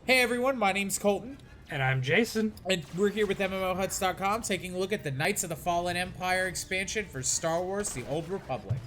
Hey everyone, my name's Colton. And I'm Jason. And we're here with MMOHuts.com taking a look at the Knights of the Fallen Empire expansion for Star Wars The Old Republic.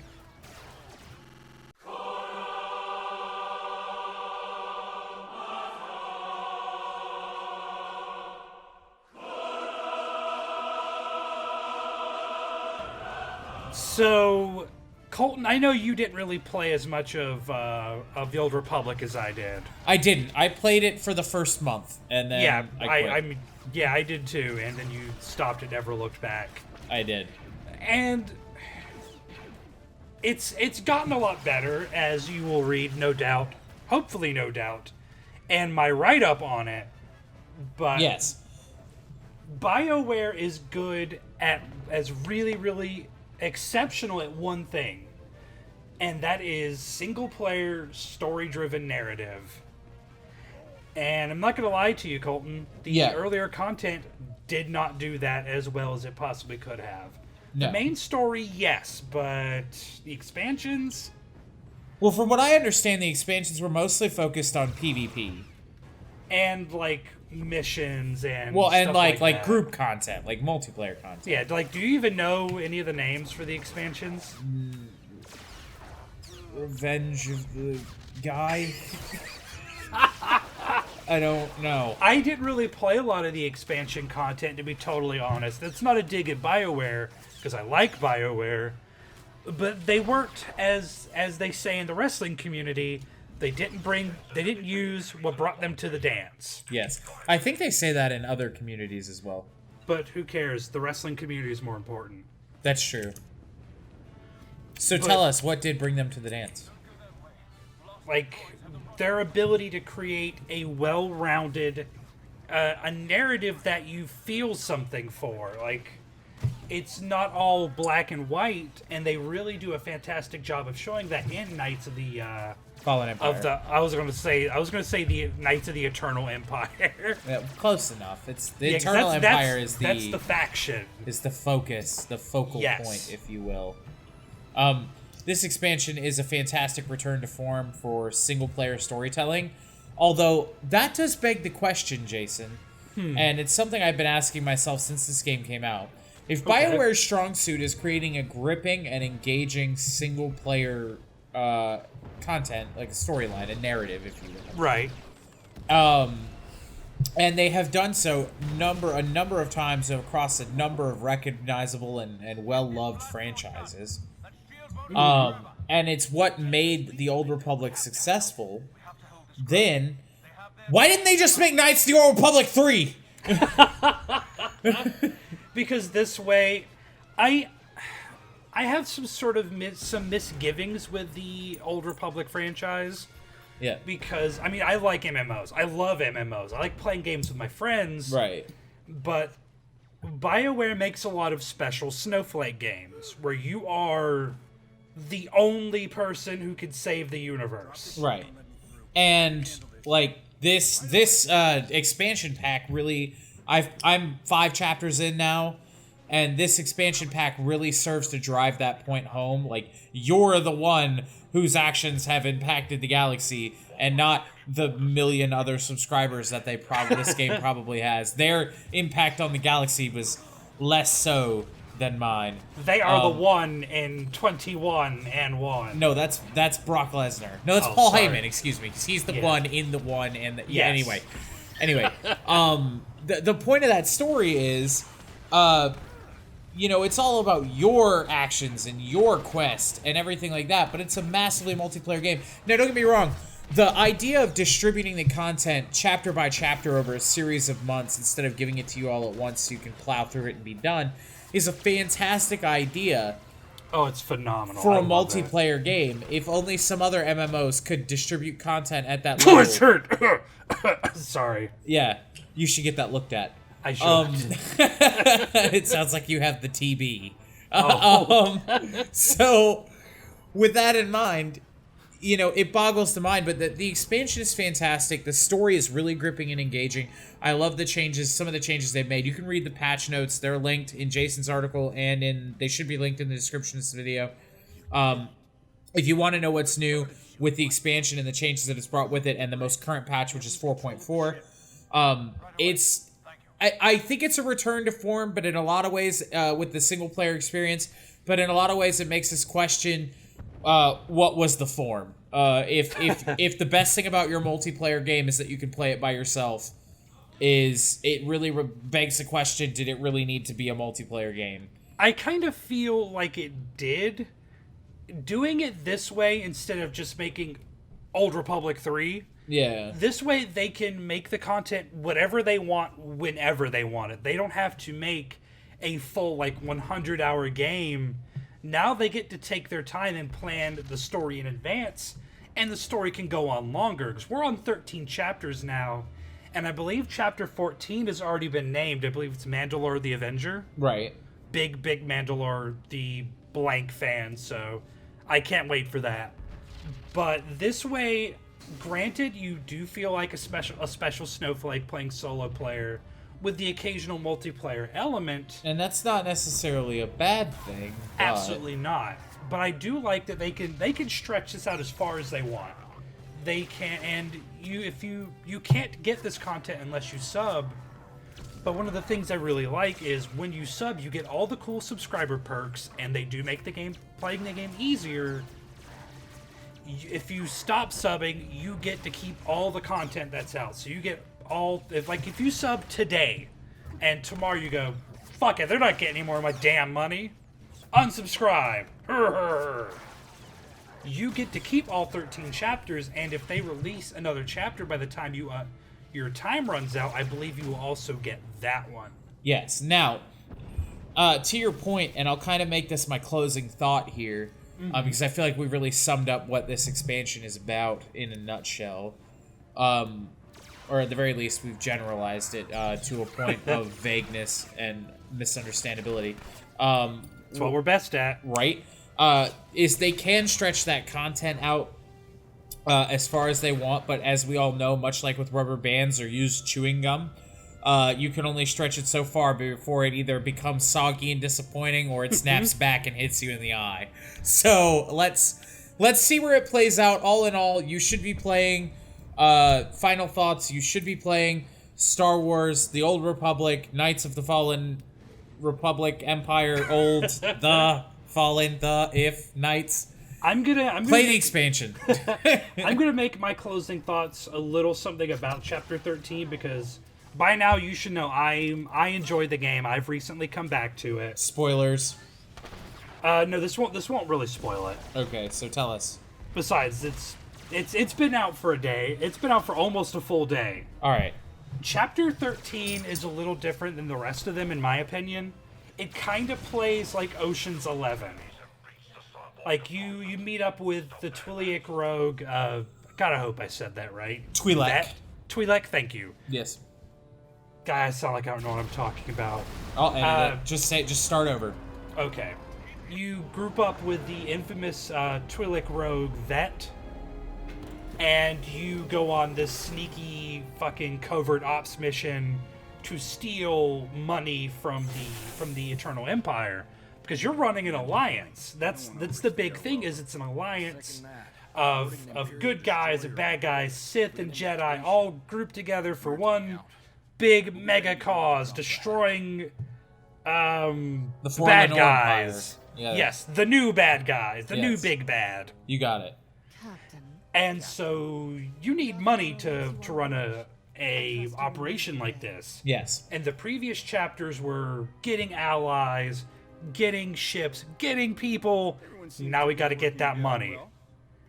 So, Colton, I know you didn't really play as much of The Old Republic as I did. I didn't. I played it for the first month, and then I quit. I did too, and then you stopped and never looked back. I did. And it's gotten a lot better, as you will read, no doubt. Hopefully, no doubt. And my write-up on it. But yes, BioWare is good as really exceptional at one thing, and that is single-player, story-driven narrative. And I'm not going to lie to you, Colton. The earlier content did not do that as well as it possibly could have. No. The main story, yes, but the expansions... Well, from what I understand, the expansions were mostly focused on PvP. And, like, missions and and stuff like that. group content, like multiplayer content. Yeah, like, do you even know any of the names for the expansions? Revenge of the Guy? I don't know. I didn't really play a lot of the expansion content, to be totally honest. That's not a dig at BioWare, because I like BioWare. But they worked, as they say in the wrestling community, they didn't use what brought them to the dance. Yes. I think they say that in other communities as well. But who cares? The wrestling community is more important. That's true. So tell us, what did bring them to the dance? Like, their ability to create a well-rounded, a narrative that you feel something for. Like, it's not all black and white, and they really do a fantastic job of showing that in Knights of the Fallen Empire. I was going to say the Knights of the Eternal Empire. Yeah, close enough. It's the Eternal Empire is that's the faction. Is the focus, the focal point, if you will. This expansion is a fantastic return to form for single-player storytelling. Although, that does beg the question, Jason, and it's something I've been asking myself since this game came out. If BioWare's strong suit is creating a gripping and engaging single-player content, like a storyline, a narrative, if you will. Right. And they have done so a number of times across a number of recognizable and well-loved franchises. And it's what made the Old Republic successful. Then, why didn't they just make Knights of the Old Republic 3? Because this way, I have some sort of misgivings with the Old Republic franchise. Yeah. Because, I mean, I like MMOs. I love MMOs. I like playing games with my friends. Right. But BioWare makes a lot of special snowflake games where you are the only person who can save the universe. Right. And, like, this expansion pack really... I'm 5 chapters in now, and this expansion pack really serves to drive that point home. Like, you're the one whose actions have impacted the galaxy, and not the million other subscribers that this game probably has. Their impact on the galaxy was less so than mine. They are the one in 21 and 1. No, that's Brock Lesnar. No, that's Paul sorry. Heyman, excuse me, because he's the one in the one and the... Yes. Anyway, the point of that story is, it's all about your actions and your quest and everything like that, but it's a massively multiplayer game. Now, don't get me wrong, the idea of distributing the content chapter by chapter over a series of months instead of giving it to you all at once so you can plow through it and be done is a fantastic idea. Oh, it's phenomenal. For a multiplayer game. If only some other MMOs could distribute content at that level. Oh, it's hurt! Sorry. Yeah, you should get that looked at. I should. It sounds like you have the TB. Oh. So, with that in mind, it boggles the mind, but the expansion is fantastic. The story is really gripping and engaging. I love the changes, some of the changes they've made. You can read the patch notes. They're linked in Jason's article, and they should be linked in the description of this video. If you want to know what's new, with the expansion and the changes that it's brought with it, and the most current patch, which is 4.4. I think it's a return to form, but in a lot of ways, with the single player experience, but in a lot of ways it makes us question what was the form. If the best thing about your multiplayer game is that you can play it by yourself, it really begs the question, did it really need to be a multiplayer game? I kind of feel like it did. Doing it this way instead of just making Old Republic 3. Yeah. This way they can make the content whatever they want whenever they want it. They don't have to make a full 100-hour game. Now they get to take their time and plan the story in advance, and the story can go on longer, because we're on 13 chapters now, and I believe chapter 14 has already been named. I believe it's Mandalore the Avenger. Right. Big Mandalore the blank fan, so I can't wait for that. But this way, granted, you do feel like a special snowflake playing solo player with the occasional multiplayer element. And that's not necessarily a bad thing. But... Absolutely not. But I do like that they can stretch this out as far as they want. They can, and if you can't get this content unless you sub. But one of the things I really like is when you sub, you get all the cool subscriber perks, and they do make playing the game easier. If you stop subbing, you get to keep all the content that's out. So you get if you sub today, and tomorrow you go, fuck it, they're not getting any more of my damn money, unsubscribe. You get to keep all 13 chapters, and if they release another chapter by the time your time runs out, I believe you will also get that one. Yes. Now, to your point, and I'll kind of make this my closing thought here, because I feel like we really summed up what this expansion is about in a nutshell. Or at the very least, we've generalized it to a point of vagueness and misunderstandability. That's what we're best at. Right? Is they can stretch that content out as far as they want, but as we all know, much like with rubber bands or used chewing gum, you can only stretch it so far before it either becomes soggy and disappointing or it snaps back and hits you in the eye. So let's see where it plays out. All in all, you should be playing final thoughts. You should be playing Star Wars, The Old Republic, Knights of the Fallen Republic, Empire, Old, the Fallen, the if Knights. I'm gonna play the expansion. I'm gonna make my closing thoughts a little something about Chapter 13, because by now you should know I enjoy the game. I've recently come back to it. Spoilers. No, this won't really spoil it. Okay, so tell us. Besides, it's been out for a day. It's been out for almost a full day. All right. Chapter 13 is a little different than the rest of them, in my opinion. It kind of plays like Ocean's 11. Like, you meet up with the Twi'lek rogue. God, I hope I said that right. Twi'lek. Twi'lek, thank you. Yes. God, I sound like I don't know what I'm talking about. I'll edit it. Just start over. Okay. You group up with the infamous Twi'lek rogue Vet, and you go on this sneaky fucking covert ops mission to steal money from the Eternal Empire, because you're running an alliance. That's the big thing, is it's an alliance of good guys and bad guys, Sith and Jedi, all grouped together for one big mega cause, destroying the bad guys. Yeah. Yes, the new bad guys, the new big bad. You got it. And so you need money to run a operation like this. Yes. And the previous chapters were getting allies, getting ships, getting people. Now we got to get that money.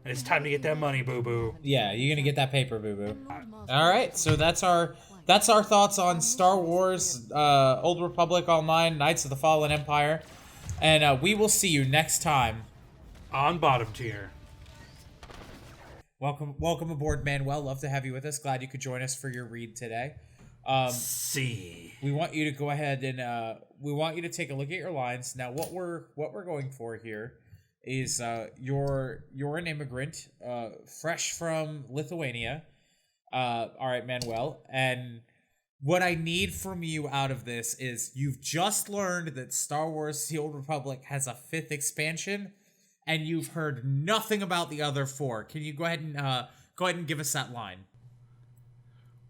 And it's time to get that money, boo-boo. Yeah, you're going to get that paper, boo-boo. All right, so that's our thoughts on Star Wars, Old Republic Online, Knights of the Fallen Empire. And we will see you next time on Bottom Tier. Welcome aboard, Manuel. Love to have you with us. Glad you could join us for your read today. We want you to go ahead and we want you to take a look at your lines. Now, what we're going for here is you're an immigrant, fresh from Lithuania. All right, Manuel, and what I need from you out of this is you've just learned that Star Wars: The Old Republic has a 5th expansion. and you've heard nothing about the other 4. Can you go ahead and give us that line?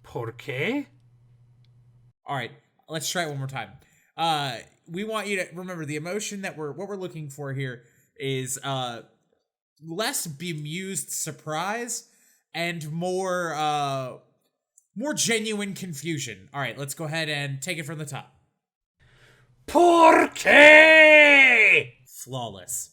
¿Por qué? All right, let's try it one more time. We want you to remember the emotion that what we're looking for here is less bemused surprise and more genuine confusion. All right, let's go ahead and take it from the top. ¿Por qué? Flawless.